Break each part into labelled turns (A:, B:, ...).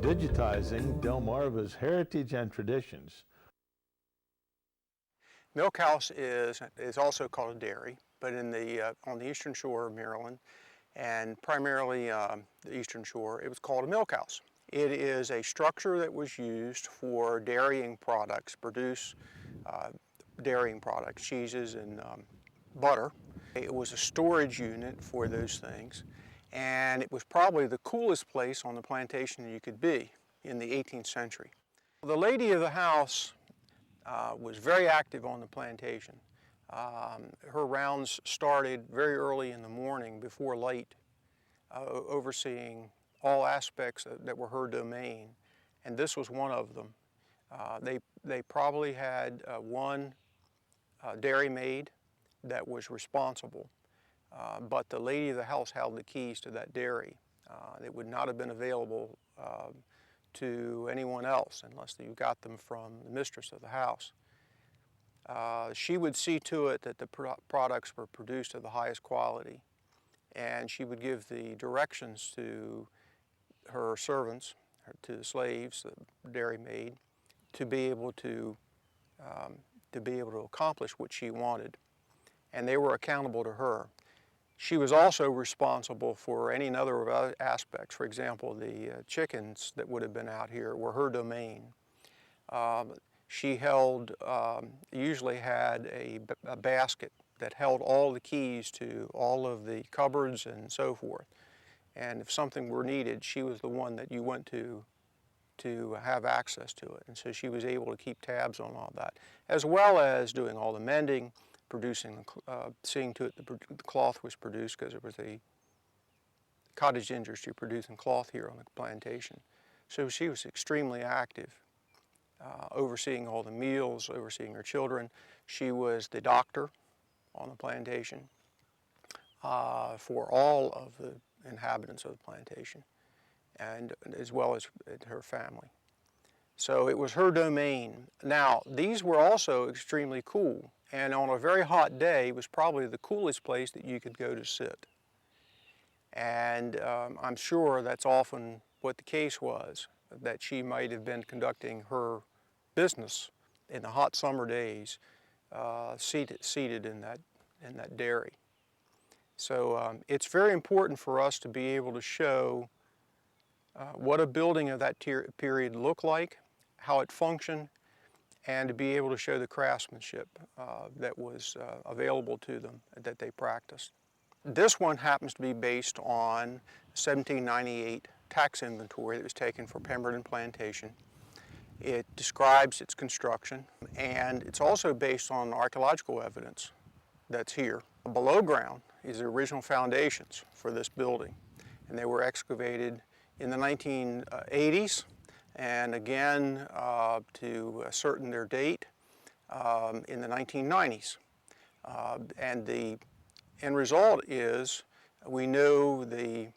A: Digitizing Delmarva's heritage and traditions.
B: Milkhouse is also called a dairy, but on the eastern shore of Maryland, and primarily the eastern shore, it was called a milkhouse. It is a structure that was used for dairying products, dairying products, cheeses and butter. It was a storage unit for those things, and it was probably the coolest place on the plantation you could be in the 18th century. The lady of the house was very active on the plantation. Her rounds started very early in the morning before light, overseeing all aspects that were her domain, and this was one of them. They probably had one dairy maid that was responsible, but the lady of the house held the keys to that dairy. It would not have been available to anyone else unless you got them from the mistress of the house. She would see to it that the products were produced of the highest quality, and she would give the directions to her servants, to the slaves, the dairy maid, to be able to accomplish what she wanted, and they were accountable to her. She was also responsible for any other aspects. For example, the chickens that would have been out here were her domain. She usually had a basket that held all the keys to all of the cupboards and so forth. And if something were needed, she was the one that you went to have access to it. And so she was able to keep tabs on all that, as well as doing all the mending, seeing to it the cloth was produced, because it was a cottage industry producing cloth here on the plantation. So she was extremely active, overseeing all the meals, overseeing her children. She was the doctor on the plantation for all of the inhabitants of the plantation, and as well as her family. So it was her domain. Now, these were also extremely cool, and on a very hot day, it was probably the coolest place that you could go to sit. And I'm sure that's often what the case was, that she might have been conducting her business in the hot summer days, seated in that dairy. So it's very important for us to be able to show what a building of that period looked like, how it functioned, and to be able to show the craftsmanship that was available to them, that they practiced. This one happens to be based on 1798 tax inventory that was taken for Pemberton Plantation. It describes its construction, and it's also based on archaeological evidence that's here. Below ground is the original foundations for this building, and they were excavated in the 1980s, and again to ascertain their date in the 1990s. And the end result is we know the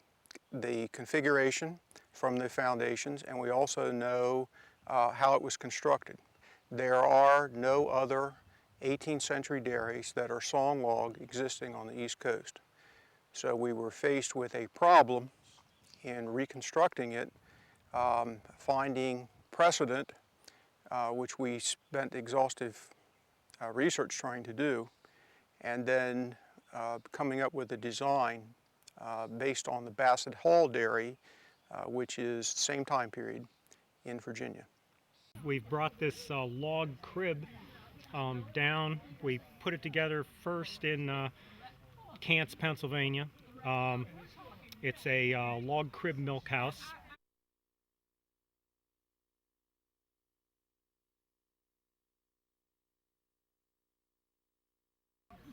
B: configuration from the foundations, and we also know how it was constructed. There are no other 18th century dairies that are sawn log existing on the East Coast. So we were faced with a problem in reconstructing it, finding precedent, which we spent exhaustive research trying to do, and then coming up with a design based on the Bassett Hall dairy, which is the same time period in Virginia.
C: We've brought this log crib down. We put it together first in Cants, Pennsylvania. It's a log crib milk house.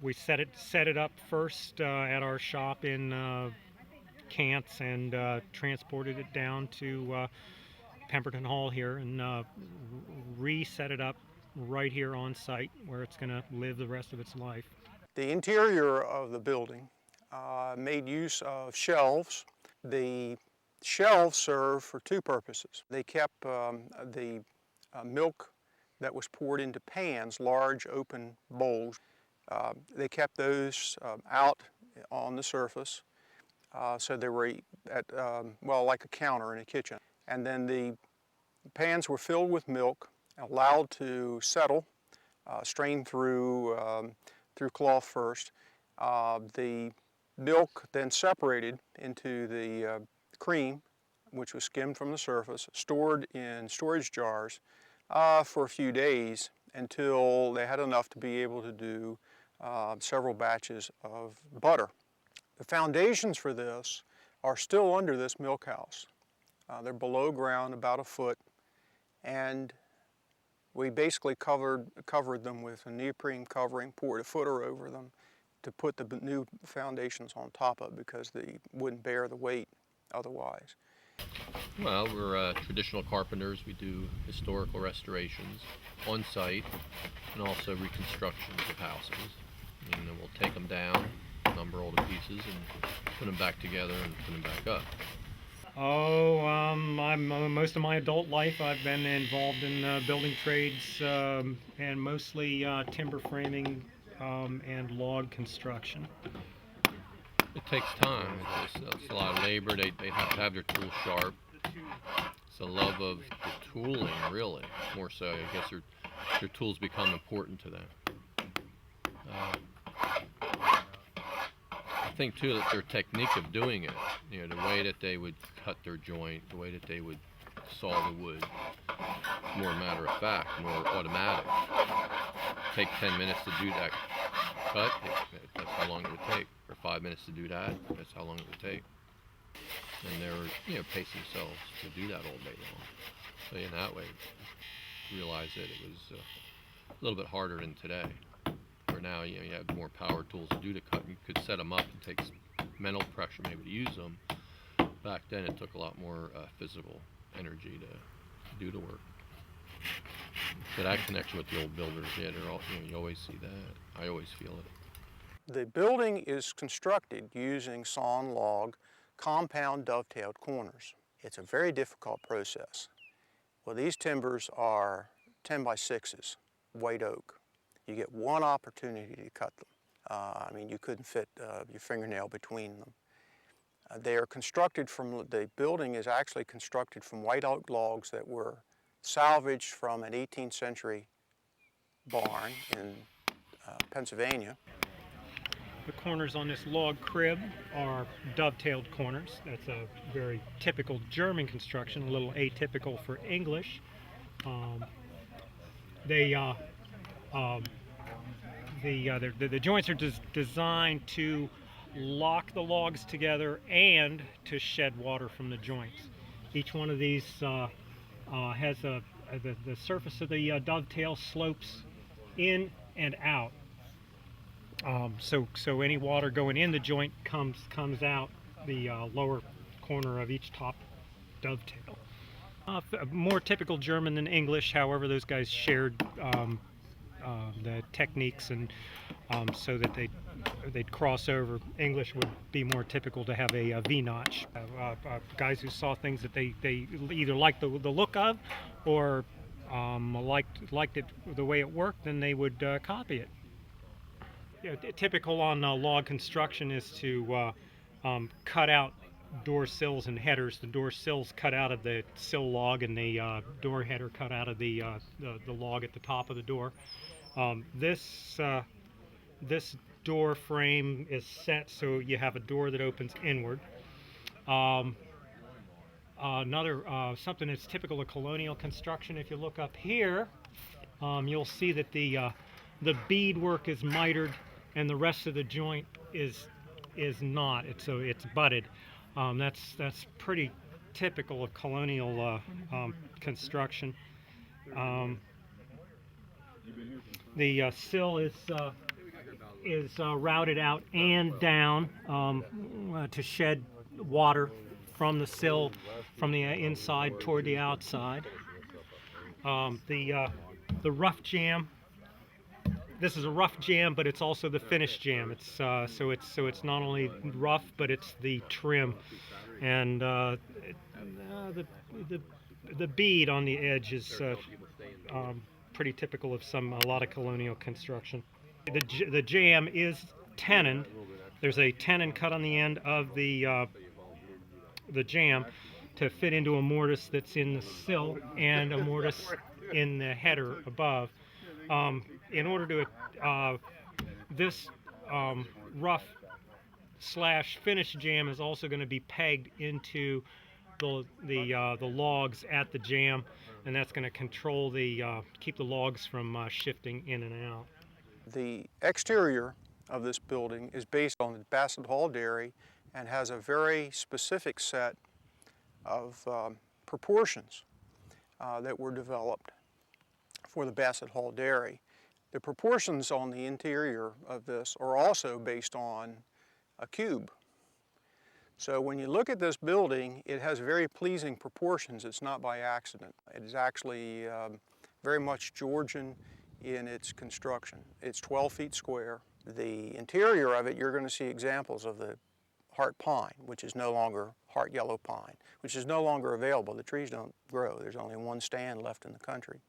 C: We set it up first at our shop in Cants, and transported it down to Pemberton Hall here, and reset it up right here on site where it's going to live the rest of its life.
B: The interior of the building made use of shelves. The shelves serve for two purposes. They kept the milk that was poured into pans, large open bowls. They kept those out on the surface, so they were well, like a counter in a kitchen. and then the pans were filled with milk, allowed to settle, strained through cloth first. The milk then separated into the cream, which was skimmed from the surface, stored in storage jars for a few days until they had enough to be able to do several batches of butter. The foundations for this are still under this milk house. They're below ground about a foot, and we basically covered them with a neoprene covering, poured a footer over them to put the new foundations on top of, because they wouldn't bear the weight otherwise.
D: Well, we're traditional carpenters. We do historical restorations on site and also reconstructions of houses. And then we'll take them down, number all the pieces, and put them back together and put them back up.
C: Most of my adult life I've been involved in building trades and mostly timber framing and log construction.
D: It takes time. It's a lot of labor. They have to have their tools sharp. It's a love of the tooling, really, more so. I guess their tools become important to them. I think too that their technique of doing it, the way that they would cut their joint, the way that they would saw the wood, more matter of fact, more automatic. Take 10 minutes to do that cut, that's how long it would take. Or 5 minutes to do that, that's how long it would take. And they were, pace themselves to do that all day long. So in that way, realize that it was a little bit harder than today. Where now, you have more power tools to do the cut. You could set them up and take mental pressure maybe to use them. Back then, it took a lot more physical energy to do the work. So that connection with the old builders, they're all, you always see that. I always feel it.
B: The building is constructed using sawn log compound dovetailed corners. It's a very difficult process. Well, these timbers are 10 by 6s, white oak. You get one opportunity to cut them. You couldn't fit your fingernail between them. They are constructed the building is actually constructed from white oak logs that were salvaged from an 18th century barn in Pennsylvania.
C: The corners on this log crib are dovetailed corners. That's a very typical German construction, a little atypical for English. The joints are designed to lock the logs together and to shed water from the joints. Each one of these has the surface of the dovetail slopes in and out. So any water going in the joint comes out the lower corner of each top dovetail. More typical German than English, however, those guys shared the techniques, and so that they'd cross over. English would be more typical to have a V-notch. Guys who saw things that they either liked the look of or liked it the way it worked, then they would copy it. Typical on log construction is to cut out door sills and headers. The door sills cut out of the sill log, and the door header cut out of the log at the top of the door. This door frame is set so you have a door that opens inward. Something that's typical of colonial construction. If you look up here, you'll see that the beadwork is mitered, and the rest of the joint is not. It's butted. That's pretty typical of colonial construction. The sill is routed out and down to shed water from the sill from the inside toward the outside. The rough jamb. This is a rough jamb, but it's also the finished jamb. It's so it's not only rough, but it's the trim, and the bead on the edge is pretty typical of a lot of colonial construction. The jamb is tenoned. There's a tenon cut on the end of the jamb to fit into a mortise that's in the sill and a mortise in the header above. In order to this rough slash finish jam is also going to be pegged into the logs at the jam, and that's going to control keep the logs from shifting in and out.
B: The exterior of this building is based on the Bassett Hall Dairy and has a very specific set of proportions that were developed for the Bassett Hall Dairy. The proportions on the interior of this are also based on a cube. So when you look at this building, it has very pleasing proportions. It's not by accident. It is actually very much Georgian in its construction. It's 12 feet square. The interior of it, you're going to see examples of the heart pine, which is no longer heart yellow pine, which is no longer available. The trees don't grow. There's only one stand left in the country.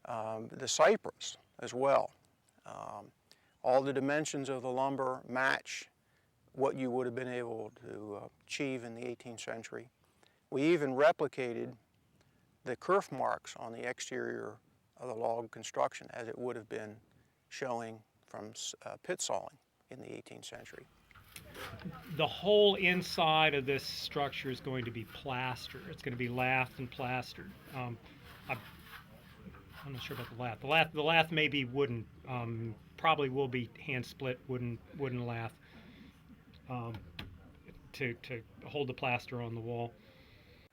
B: The cypress as well. All the dimensions of the lumber match what you would have been able to achieve in the 18th century. We even replicated the kerf marks on the exterior of the log construction as it would have been showing from pit sawing in the 18th century.
C: The whole inside of this structure is going to be plastered. It's going to be lathed and plastered. I'm not sure about the lath. The lath may be wooden. Probably will be hand split wooden lath to hold the plaster on the wall.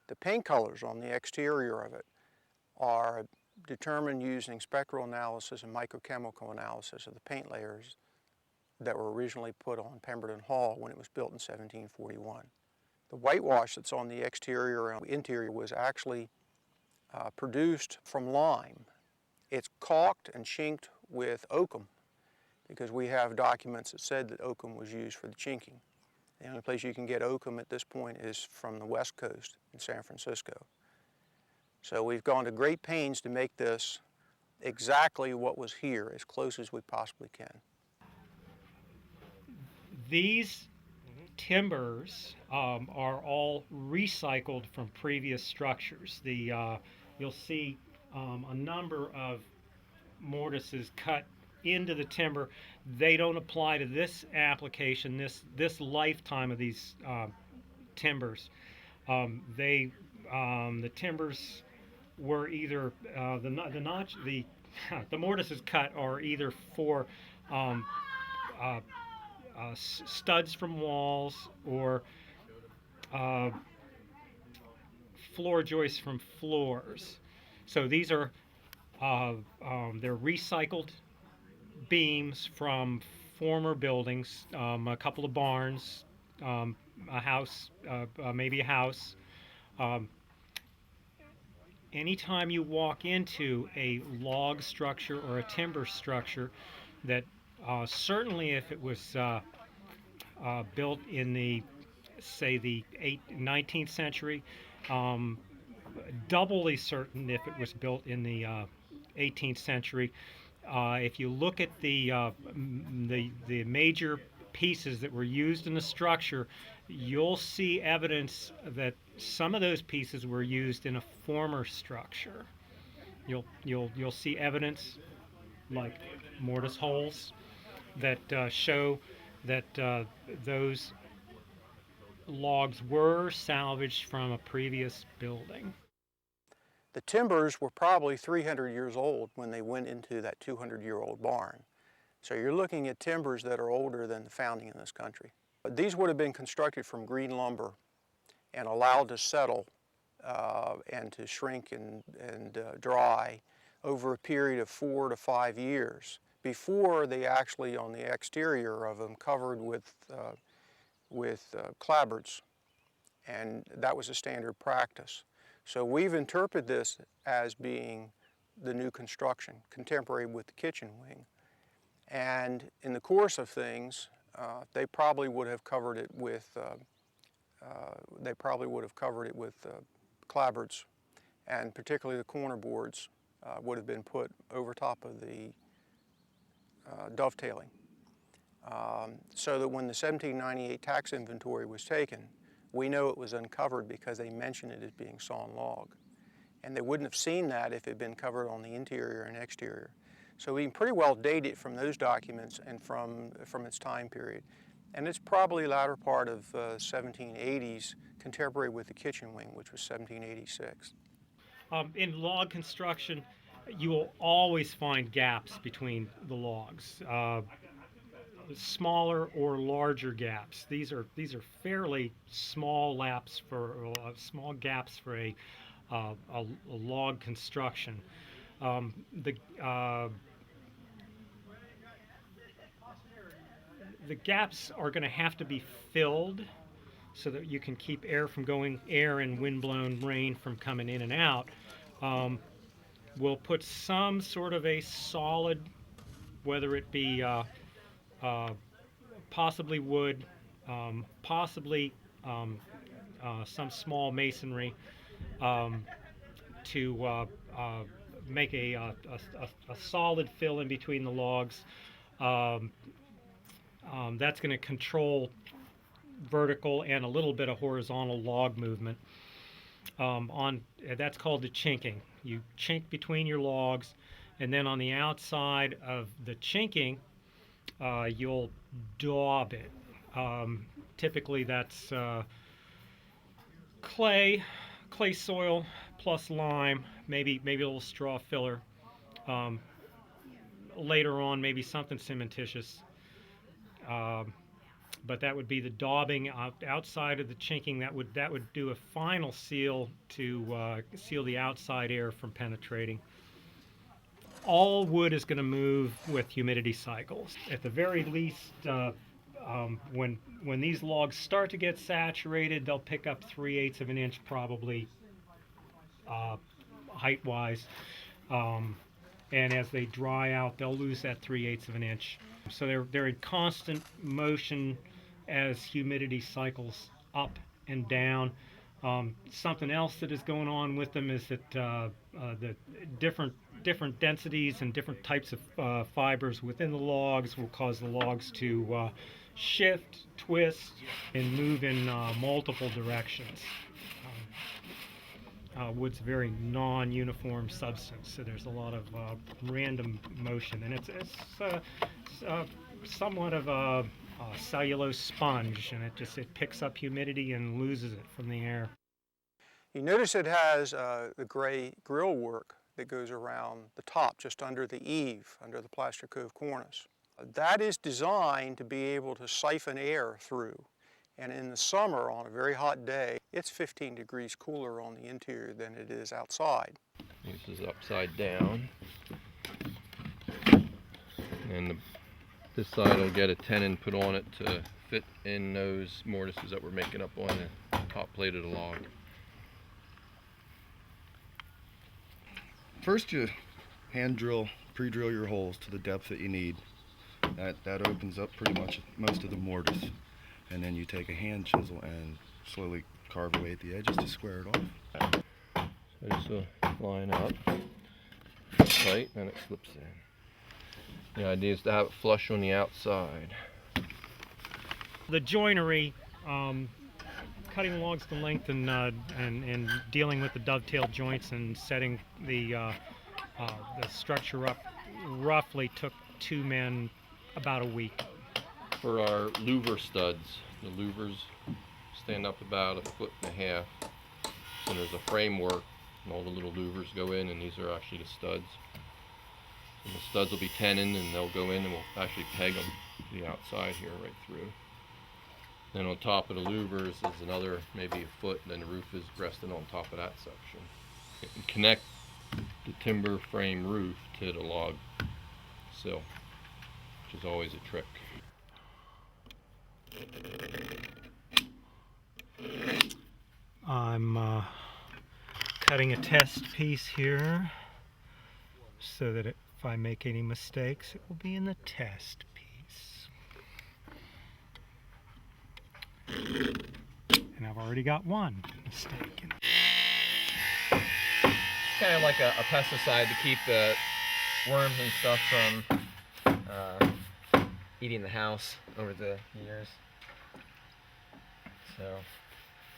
B: The paint colors on the exterior of it are determined using spectral analysis and microchemical analysis of the paint layers that were originally put on Pemberton Hall when it was built in 1741. The whitewash that's on the exterior and interior was actually produced from lime. It's caulked and chinked with oakum because we have documents that said that oakum was used for the chinking. The only place you can get oakum at this point is from the West Coast in San Francisco. So we've gone to great pains to make this exactly what was here, as close as we possibly can.
C: These timbers are all recycled from previous structures. You'll see a number of mortises cut into the timber. They don't apply to this application, this lifetime of these timbers. The timbers were either the mortises cut are either for studs from walls or floor joists from floors. So these are they're recycled beams from former buildings, a couple of barns, a house, maybe a house. Anytime you walk into a log structure or a timber structure that certainly if it was built in the, say, the 19th century, doubly certain if it was built in the 18th century. If you look at the major pieces that were used in the structure, you'll see evidence that some of those pieces were used in a former structure. You'll see evidence like mortise holes that show that those logs were salvaged from a previous building.
B: The timbers were probably 300 years old when they went into that 200-year-old barn. So you're looking at timbers that are older than the founding in this country. But these would have been constructed from green lumber and allowed to settle and to shrink and dry over a period of 4 to 5 years before they actually, on the exterior of them, covered with clapboards, and that was a standard practice. So we've interpreted this as being the new construction, contemporary with the kitchen wing. And in the course of things, they probably would have covered it with clapboards, and particularly the corner boards would have been put over top of the dovetailing. So that when the 1798 tax inventory was taken, We know it was uncovered because they mention it as being sawn log. And they wouldn't have seen that if it had been covered on the interior and exterior. So we can pretty well date it from those documents and from its time period. And it's probably latter part of 1780s, contemporary with the kitchen wing, which was 1786.
C: In log construction, you will always find gaps between the logs, smaller or larger gaps. These are fairly small gaps for a log construction. The gaps are going to have to be filled so that you can keep air and windblown rain from coming in and out. We'll put some sort of a solid, whether it be possibly wood, possibly some small masonry, to make a solid fill in between the logs. That's going to control vertical and a little bit of horizontal log movement. That's called the chinking. You chink between your logs, and then on the outside of the chinking, you'll daub it. Typically, that's clay soil plus lime, maybe a little straw filler. Later on, maybe something cementitious. But that would be the daubing outside of the chinking. That would do a final seal to seal the outside air from penetrating. All wood is going to move with humidity cycles. At the very least, when these logs start to get saturated, they'll pick up 3/8 of an inch probably height-wise. And as they dry out, they'll lose that 3/8 of an inch. So they're in constant motion as humidity cycles up and down. Something else that is going on with them is that the different densities and different types of fibers within the logs will cause the logs to shift, twist, and move in multiple directions. Wood's a very non-uniform substance, so there's a lot of random motion, and it's somewhat of a cellulose sponge, and it picks up humidity and loses it from the air.
B: You notice it has the gray grill work that goes around the top, just under the eave, under the plaster cove cornice. That is designed to be able to siphon air through. And in the summer, on a very hot day, it's 15 degrees cooler on the interior than it is outside.
D: This is upside down. And this side will get a tenon put on it to fit in those mortises that we're making up on the top plate of the log.
E: First you pre-drill your holes to the depth that you need. That opens up pretty much most of the mortise. And then you take a hand chisel and slowly carve away at the edges to square it off.
D: So this will line up tight and it slips in. The idea is to have it flush on the outside.
C: The joinery, cutting logs to length and dealing with the dovetail joints and setting the structure up roughly took 2 men about a week.
D: For our louver studs, the louvers stand up about 1.5 feet. So there's a framework and all the little louvers go in, and these are actually the studs. And the studs will be tenoned and they'll go in and we'll actually peg them to the outside here right through. Then on top of the louvers is another maybe 1 foot, and then the roof is resting on top of that section. You can connect the timber frame roof to the log sill, which is always a trick.
C: I'm cutting a test piece here so that if I make any mistakes, it will be in the test piece. And I've already got one mistake.
F: It's kind of like a pesticide to keep the worms and stuff from eating the house over the years. So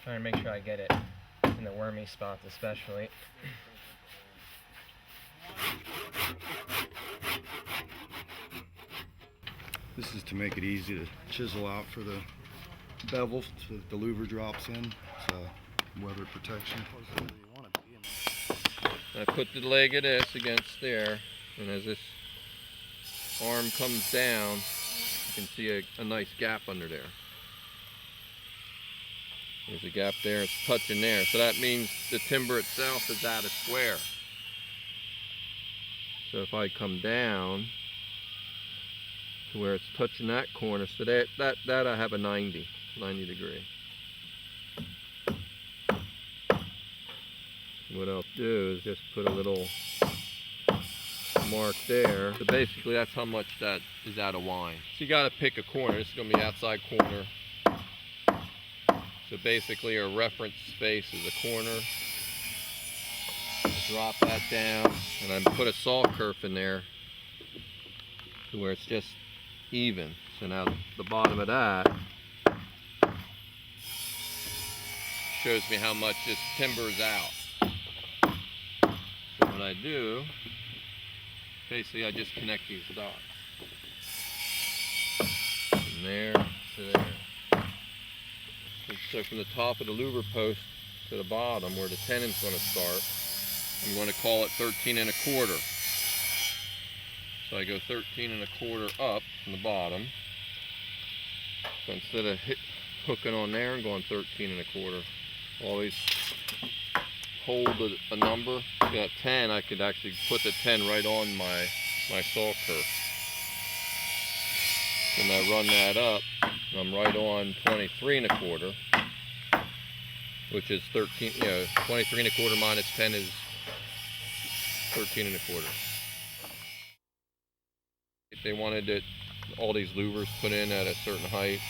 F: Trying to make sure I get it in the wormy spots especially.
E: This is to make it easy to chisel out for the bevel so that the louver drops in. It's weather protection.
D: I put the leg of this against there, and as this arm comes down, you can see a nice gap under there. There's a gap there, it's touching there. So that means the timber itself is at a square. So if I come down to where it's touching that corner, so that I have a 90 degree. What I'll do is just put a little mark there. So basically that's how much that is out of line. So you got to pick a corner. This is going to be the outside corner. So basically our reference space is a corner. Drop that down and then put a saw kerf in there to where it's just even. So now the bottom of that shows me how much this timber is out. So what I do, basically I just connect these dots. From there to there. And so from the top of the louver post to the bottom where the tenon's going to start, I'm going to call it 13 1/4. So I go 13 1/4 up from the bottom. So instead of hooking on there and going 13 1/4, always hold a number. Got 10, I could actually put the 10 right on my saw kerf. And I run that up, and I'm right on 23 1/4, which is 13, 23 1/4 minus 10 is 13 1/4. They wanted all these louvers put in at a certain height.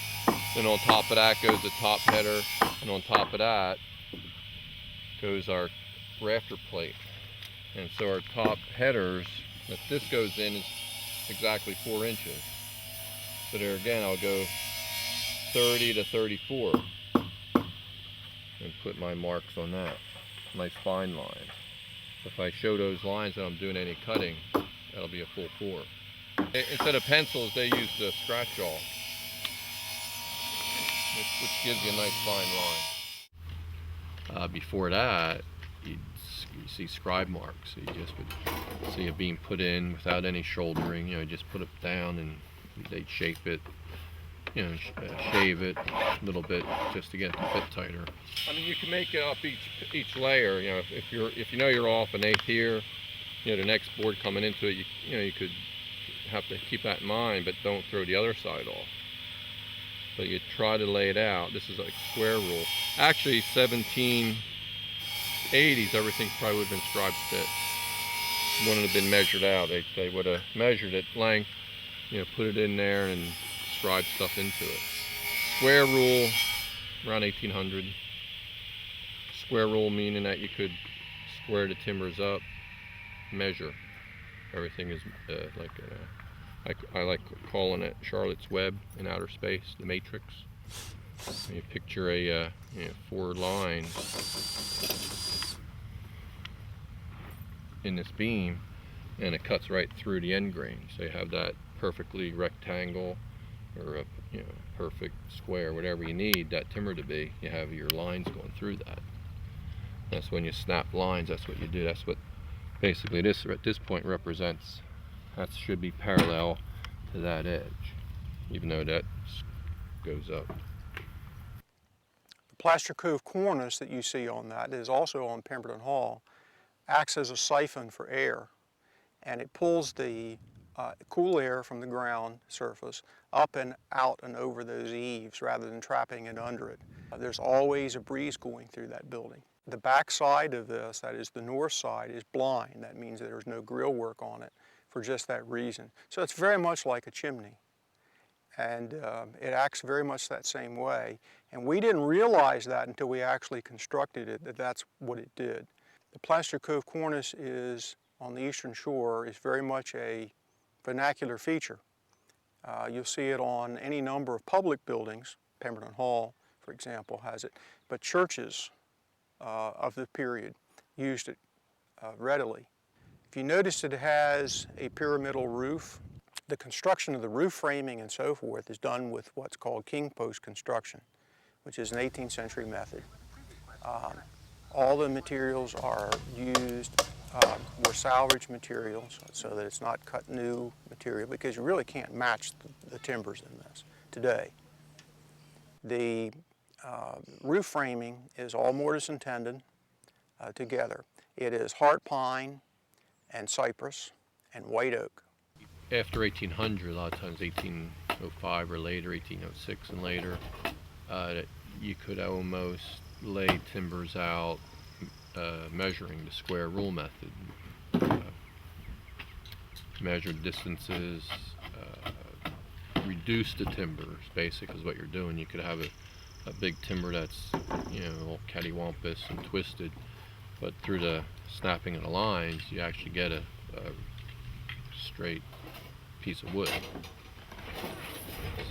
D: Then on top of that goes the top header, and on top of that goes our rafter plate. And so our top headers that this goes in is exactly 4 inches. So there again, I'll go 30 to 34 and put my marks on that. Nice fine line. If I show those lines that I'm doing any cutting, that'll be a full 4. Instead of pencils, they use the scratch awl, which gives you a nice fine line. Before that, you see scribe marks. So you just would see a beam put in without any shouldering. Just put it down and they'd shape it, shave it a little bit just to get it to fit tighter. I mean, you can make it up each layer. If you know you're off an eighth here, the next board coming into it, you could have to keep that in mind, but don't throw the other side off. But you try to lay it out. This is like square rule. Actually, 1780s, everything probably would have been scribe fit. Wouldn't have been measured out. They would have measured it length, put it in there and scribe stuff into it. Square rule, around 1800. Square rule meaning that you could square the timbers up, measure. Everything is I like calling it Charlotte's Web in outer space, the matrix. And you picture a 4 lines in this beam, and it cuts right through the end grain. So you have that perfectly rectangle or a perfect square, whatever you need that timber to be. You have your lines going through that. That's when you snap lines. That's what you do. That's what basically this at this point represents. That should be parallel to that edge, even though that goes up.
B: The plaster cove cornice that you see on that is also on Pemberton Hall, acts as a siphon for air, and it pulls the cool air from the ground surface up and out and over those eaves rather than trapping it under it. There's always a breeze going through that building. The back side of this, that is the north side, is blind. That means that there's no grill work on it for just that reason. So it's very much like a chimney, and it acts very much that same way. And we didn't realize that until we actually constructed it, that that's what it did. The plaster cove cornice is on the eastern shore is very much a vernacular feature. You'll see it on any number of public buildings. Pemberton Hall, for example, has it. but churches of the period used it readily. If you notice that it has a pyramidal roof, the construction of the roof framing and so forth is done with what's called king post construction, which is an 18th century method. All the materials are used, were salvaged materials, so that it's not cut new material, because you really can't match the timbers in this today. The roof framing is all mortise and tenon together. It is heart pine and cypress and white oak.
D: After 1800, a lot of times 1805 or later, 1806 and later, you could almost lay timbers out measuring the square rule method. Measure distances, reduce the timbers, basically is what you're doing. You could have a big timber that's, you know, all cattywampus and twisted, but through the snapping of the lines, you actually get a straight piece of wood.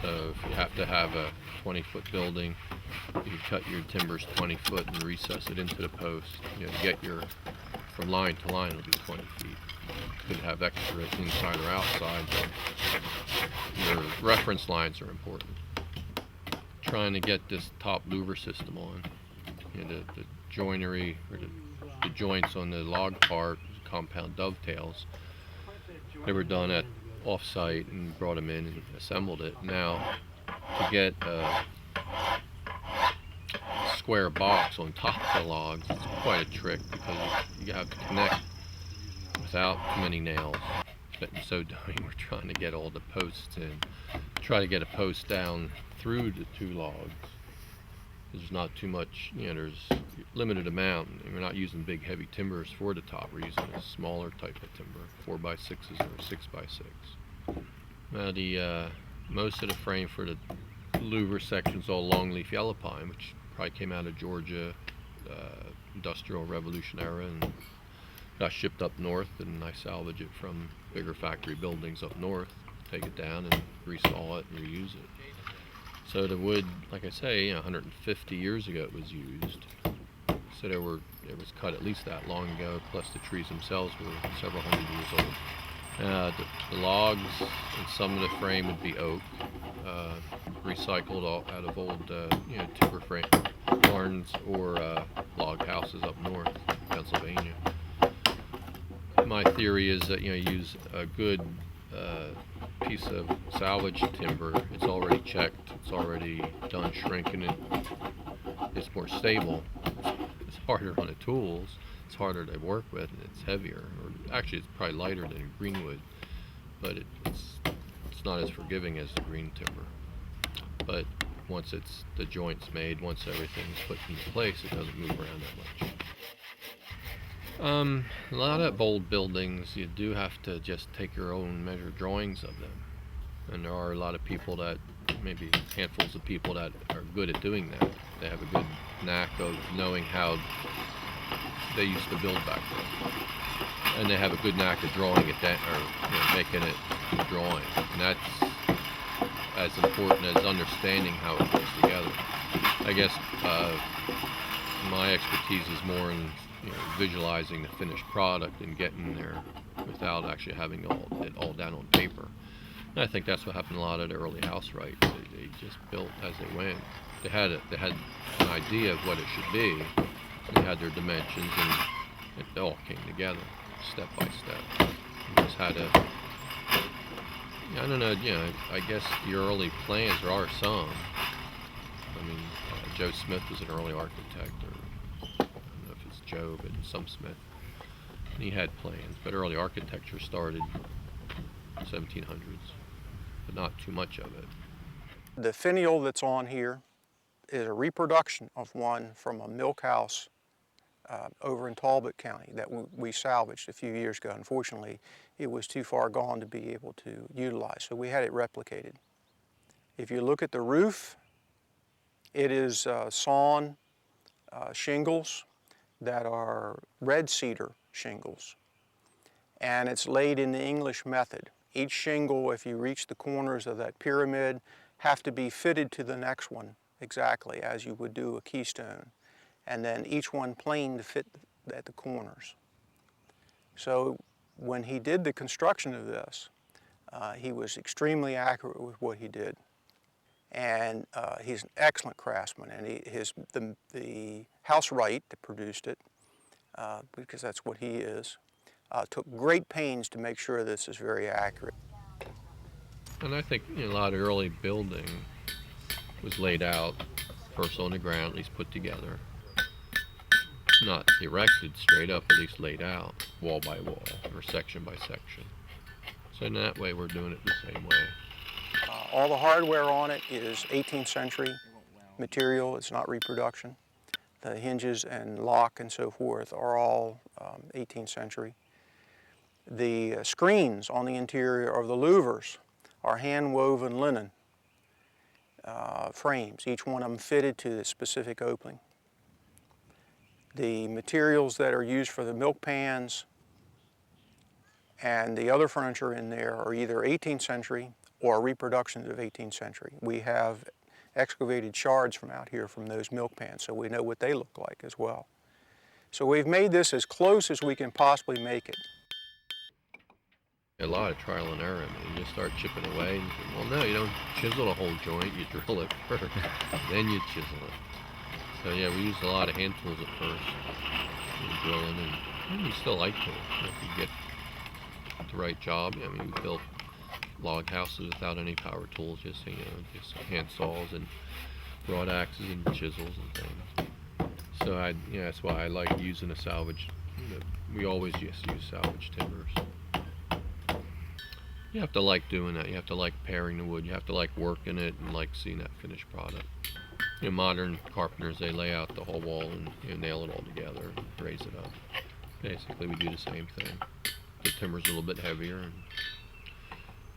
D: So if you have to have a 20-foot building, you cut your timbers 20 foot and recess it into the post. You know, get your, from line to line will be 20 feet. You could have extra inside or outside, but your reference lines are important. Trying to get this top louver system on, you know, the joinery, or the joints on the log part, compound dovetails, they were done at off-site and brought them in and assembled it. Now, to get a square box on top of the logs, it's quite a trick, because you have to connect without too many nails. But in so doing, we're trying to get all the posts in. Try to get a post down through the two logs. There's not too much, you know, there's limited amount, and we're not using big heavy timbers for the top. We're using a smaller type of timber, 4x6s or 6x6. Now the most of the frame for the louver section's all longleaf yellow pine, which probably came out of Georgia, Industrial Revolution era, and got shipped up north, and I salvage it from bigger factory buildings up north, take it down and resaw it and reuse it. So the wood, like I say, you know, 150 years ago it was used. So it was cut at least that long ago, plus the trees themselves were several hundred years old. The logs and some of the frame would be oak, recycled out of old you know, timber frame barns or log houses up north, Pennsylvania. My theory is that, you know, use a good piece of salvage timber. It's already checked, it's already done shrinking, and it's more stable. It's harder on the tools, it's harder to work with, and it's heavier. Or actually, it's probably lighter than greenwood, but it's not as forgiving as the green timber. But once it's the joints made, once everything's put into place, it doesn't move around that much. A lot of bold buildings, you do have to just take your own measured drawings of them. And there are a lot of people that, maybe handfuls of people that are good at doing that. They have a good knack of knowing how they used to build back then. And they have a good knack of drawing it down, or, you know, making it a drawing. And that's as important as understanding how it goes together. I guess my expertise is more in, you know, visualizing the finished product and getting there without actually having it all down on paper. And I think that's what happened a lot of the early house rights. They just built as they went. They had an idea of what it should be. They had their dimensions, and it all came together step by step. You just had to, I don't know, you know, I guess the early plans, there are some. I mean, Joe Smith was an early architect, or I don't know if it's Joe, but some Smith. And he had plans, but early architecture started 1700s, but not too much of it.
B: The finial that's on here is a reproduction of one from a Milkhouse over in Talbot County that we salvaged a few years ago. Unfortunately, it was too far gone to be able to utilize, so we had it replicated. If you look at the roof, it is sawn shingles that are red cedar shingles, and it's laid in the English method. Each shingle, if you reach the corners of that pyramid, have to be fitted to the next one exactly as you would do a keystone, and then each one planed to fit at the corners. So when he did the construction of this, he was extremely accurate with what he did. And he's an excellent craftsman, and the house wright that produced it, because that's what he is, took great pains to make sure this is very accurate.
D: And I think a lot of early building was laid out first on the ground, at least put together. Not erected straight up, at least laid out, wall by wall, or section by section. So in that way, we're doing it the same way.
B: All the hardware on it is 18th century material. It's not reproduction. The hinges and lock and so forth are all 18th century. The screens on the interior of the louvers are hand-woven linen frames, each one of them fitted to the specific opening. The materials that are used for the milk pans and the other furniture in there are either 18th century or reproductions of 18th century. We have excavated shards from out here from those milk pans, so we know what they look like as well. So we've made this as close as we can possibly make it.
D: A lot of trial and error. I mean, you just start chipping away, and well, no, you don't chisel a whole joint. You drill it first, then you chisel it. So yeah, we used a lot of hand tools at first, drilling, and we still like tools. If you get the right job, I mean, we built log houses without any power tools, just just hand saws and broad axes and chisels and things. So that's why I like using a salvage. We always just use salvage timbers. You have to like doing that. You have to like paring the wood. You have to like working it and like seeing that finished product. Modern carpenters, they lay out the whole wall and nail it all together and raise it up. Basically, we do the same thing. The timber's a little bit heavier,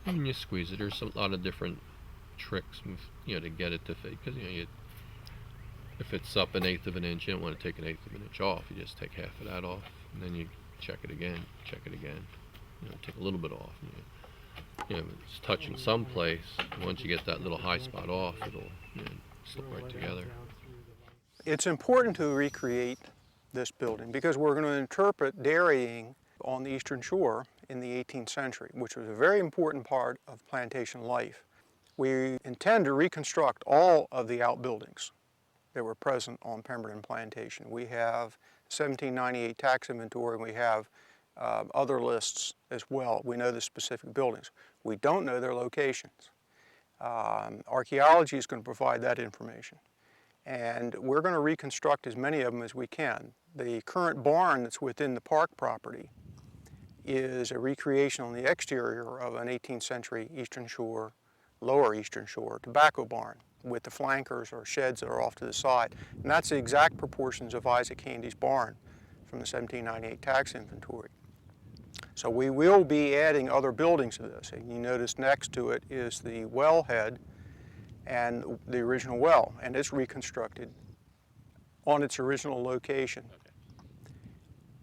D: and you squeeze it. There's a lot of different tricks, to get it to fit. Because if it's up 1/8 of an inch, you don't want to take 1/8 of an inch off. You just take half of that off, and then you check it again. Take a little bit off. It's touching someplace. Once you get that little high spot off, it'll slip right together.
B: It's important to recreate this building because we're going to interpret dairying on the Eastern Shore in the 18th century, which was a very important part of plantation life. We intend to reconstruct all of the outbuildings that were present on Pemberton Plantation. We have 1798 tax inventory, and we have other lists as well. We know the specific buildings. We don't know their locations. Archaeology is going to provide that information. And we're going to reconstruct as many of them as we can. The current barn that's within the park property is a recreation on the exterior of an 18th century Eastern Shore, lower Eastern Shore tobacco barn with the flankers or sheds that are off to the side. And that's the exact proportions of Isaac Handy's barn from the 1798 tax inventory. So we will be adding other buildings to this. And you notice next to it is the wellhead and the original well, and it's reconstructed on its original location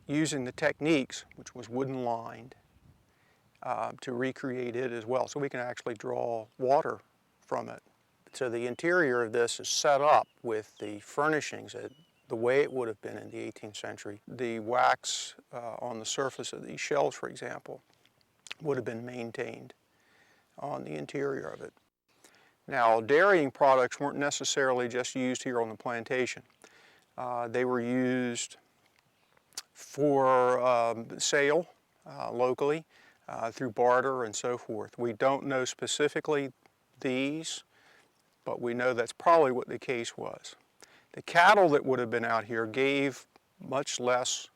B: using the techniques, which was wooden lined, to recreate it as well. So we can actually draw water from it. So the interior of this is set up with the furnishings the way it would have been in the 18th century. The wax on the surface of these shelves, for example, would have been maintained on the interior of it. Now, dairying products weren't necessarily just used here on the plantation. They were used for sale locally through barter and so forth. We don't know specifically these, but we know that's probably what the case was. The cattle that would have been out here gave much less,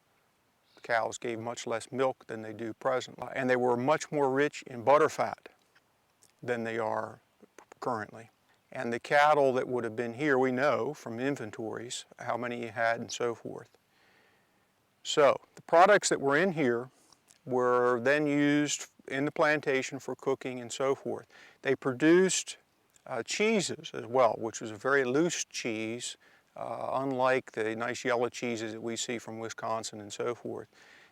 B: cows gave much less milk than they do presently, and they were much more rich in butterfat than they are currently. And the cattle that would have been here, we know from inventories how many you had and so forth. So the products that were in here were then used in the plantation for cooking and so forth. They produced cheeses as well, which was a very loose cheese, unlike the nice yellow cheeses that we see from Wisconsin and so forth.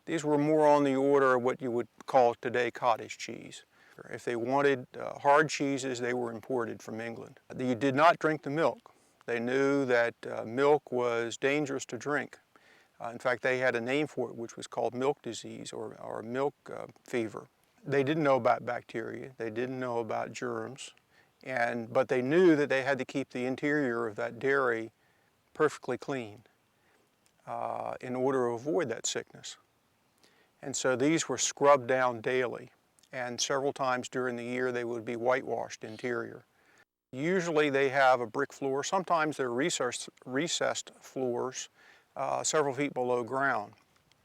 B: These were more on the order of what you would call today cottage cheese. If they wanted hard cheeses, they were imported from England. You did not drink the milk. They knew that milk was dangerous to drink. In fact, they had a name for it, which was called milk disease or milk fever. They didn't know about bacteria. They didn't know about germs. But they knew that they had to keep the interior of that dairy perfectly clean in order to avoid that sickness. And so these were scrubbed down daily, and several times during the year they would be whitewashed interior. Usually they have a brick floor. Sometimes they're recessed floors several feet below ground.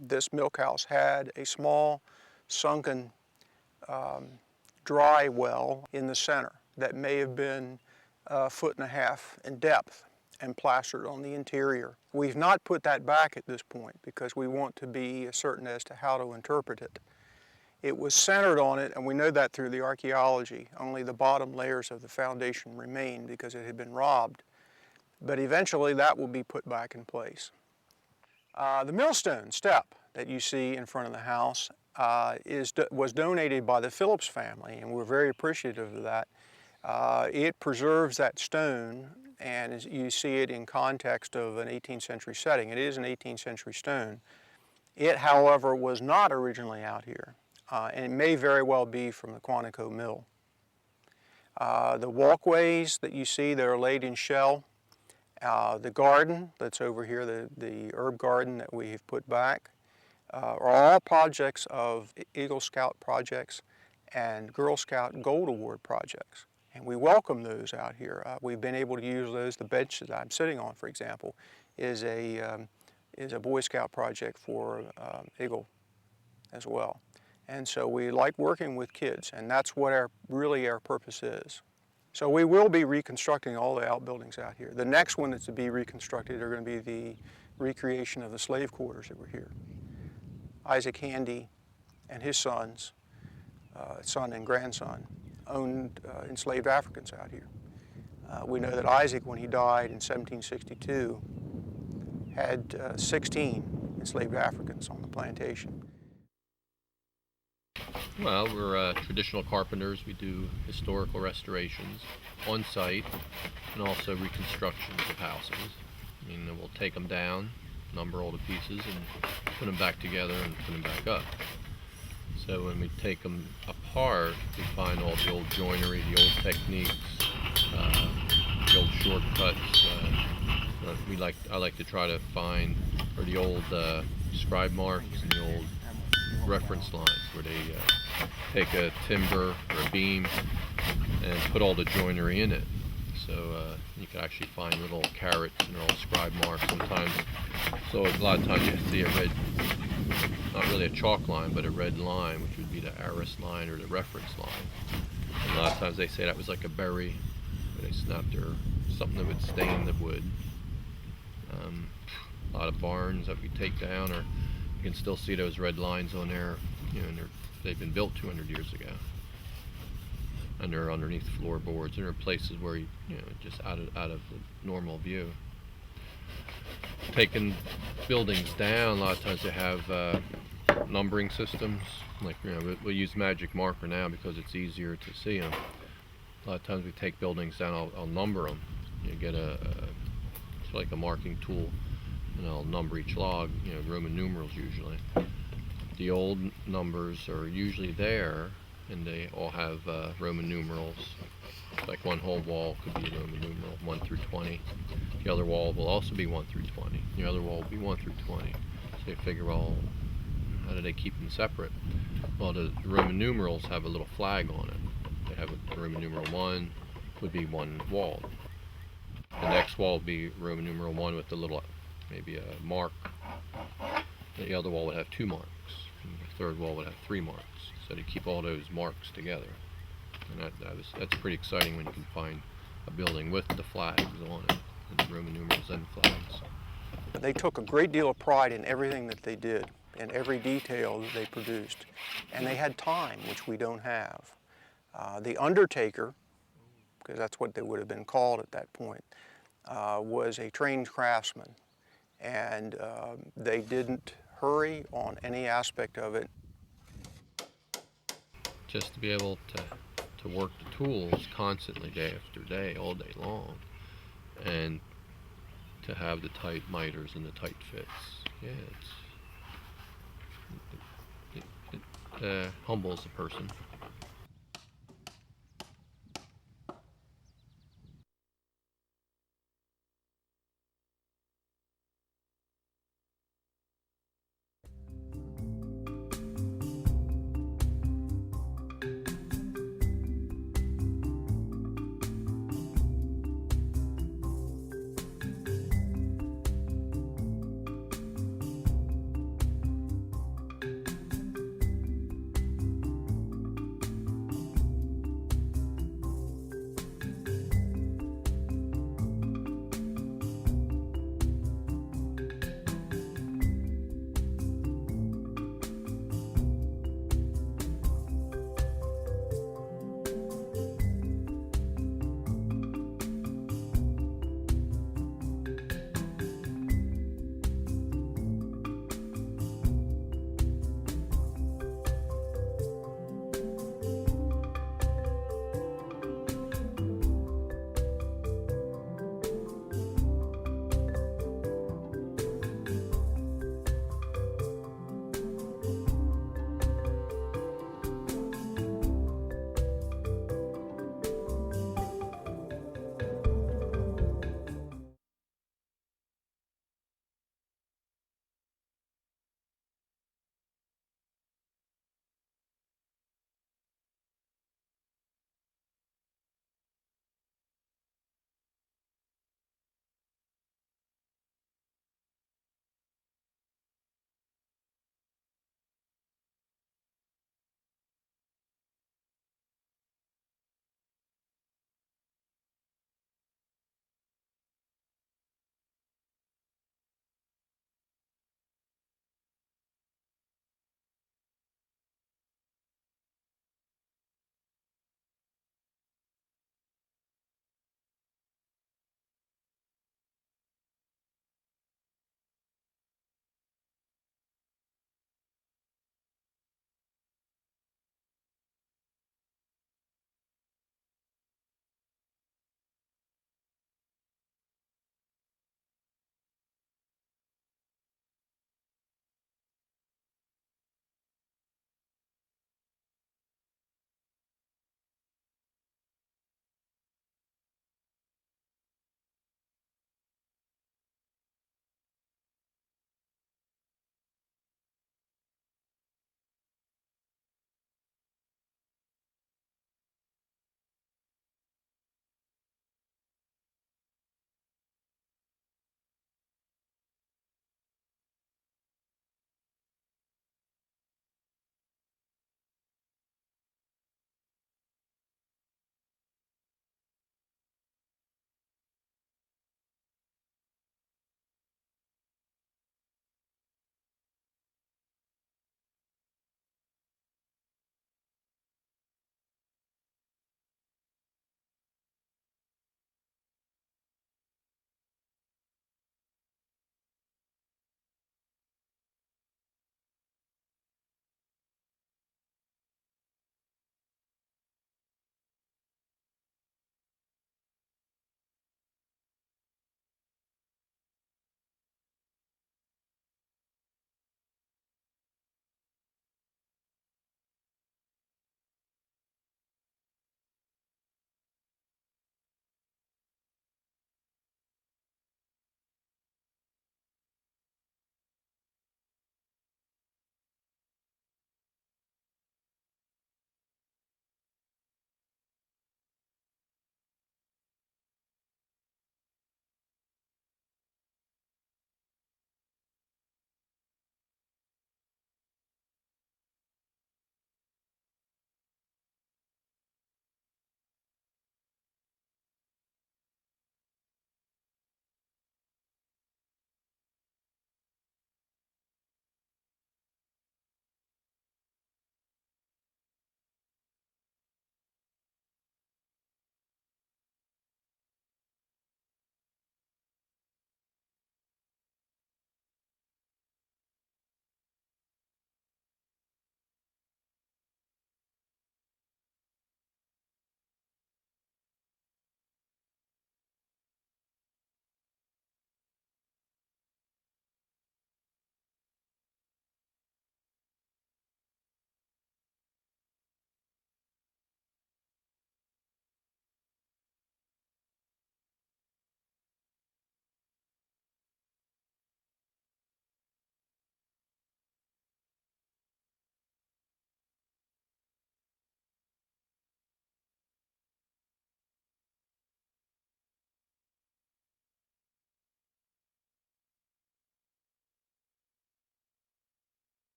B: This milk house had a small sunken dry well in the center that may have been 1.5 feet in depth and plastered on the interior. We've not put that back at this point because we want to be certain as to how to interpret it. It was centered on it, and we know that through the archaeology. Only the bottom layers of the foundation remain because it had been robbed. But eventually that will be put back in place. The millstone step that you see in front of the house was donated by the Phillips family, and we're very appreciative of that. It preserves that stone, and you see it in context of an 18th century setting. It is an 18th century stone. It, however, was not originally out here, and it may very well be from the Quantico Mill. The walkways that you see that are laid in shell, the garden that's over here, the herb garden that we have put back, are all projects of Eagle Scout projects and Girl Scout Gold Award projects. And we welcome those out here. We've been able to use those. The bench that I'm sitting on, for example, is a Boy Scout project for Eagle as well. And so we like working with kids, and that's what really our purpose is. So we will be reconstructing all the outbuildings out here. The next one that's to be reconstructed are going to be the recreation of the slave quarters that were here. Isaac Handy and his sons, son and grandson, owned enslaved Africans out here. We know that Isaac, when he died in 1762, had 16 enslaved Africans on the plantation.
D: Well, we're traditional carpenters. We do historical restorations on site and also reconstructions of houses. I mean, we'll take them down, number all the pieces, and put them back together and put them back up. So when we take them apart, we find all the old joinery, the old techniques, the old shortcuts. I like to try to find the old scribe marks and the old reference lines where they take a timber or a beam and put all the joinery in it. So you can actually find little carrots and they're all scribe marks sometimes. So a lot of times you see a red, not really a chalk line, but a red line, which would be the Aris line or the reference line. And a lot of times they say that was like a berry, where they snapped or something that would stain the wood. A lot of barns that we take down, or you can still see those red lines on there, you know, and they've been built 200 years ago. And they're underneath floorboards, and there are places where you know, just out of the normal view. Taking buildings down, a lot of times they have numbering systems. Like, you know, we'll use magic marker now because it's easier to see them. A lot of times we take buildings down, I'll number them. You get it's like a marking tool, and I'll number each log, you know, Roman numerals usually. The old numbers are usually there, and they all have Roman numerals. Like one whole wall could be a Roman numeral, 1 through 20. The other wall will also be 1 through 20. The other wall will be 1 through 20. So you figure, well, how do they keep them separate? Well, the Roman numerals have a little flag on it. They have a Roman numeral 1 would be one wall. The next wall would be Roman numeral 1 with a little, maybe a mark. The other wall would have 2 marks. And the third wall would have 3 marks. So to keep all those marks together. And that's pretty exciting when you can find a building with the flags on it, and the Roman numerals and flags.
B: They took a great deal of pride in everything that they did, in every detail that they produced. And they had time, which we don't have. The undertaker, because that's what they would have been called at that point, was a trained craftsman. And they didn't hurry on any aspect of it.
D: Just to be able to work the tools constantly, day after day, all day long, and to have the tight miters and the tight fits. Yeah, it humbles a person.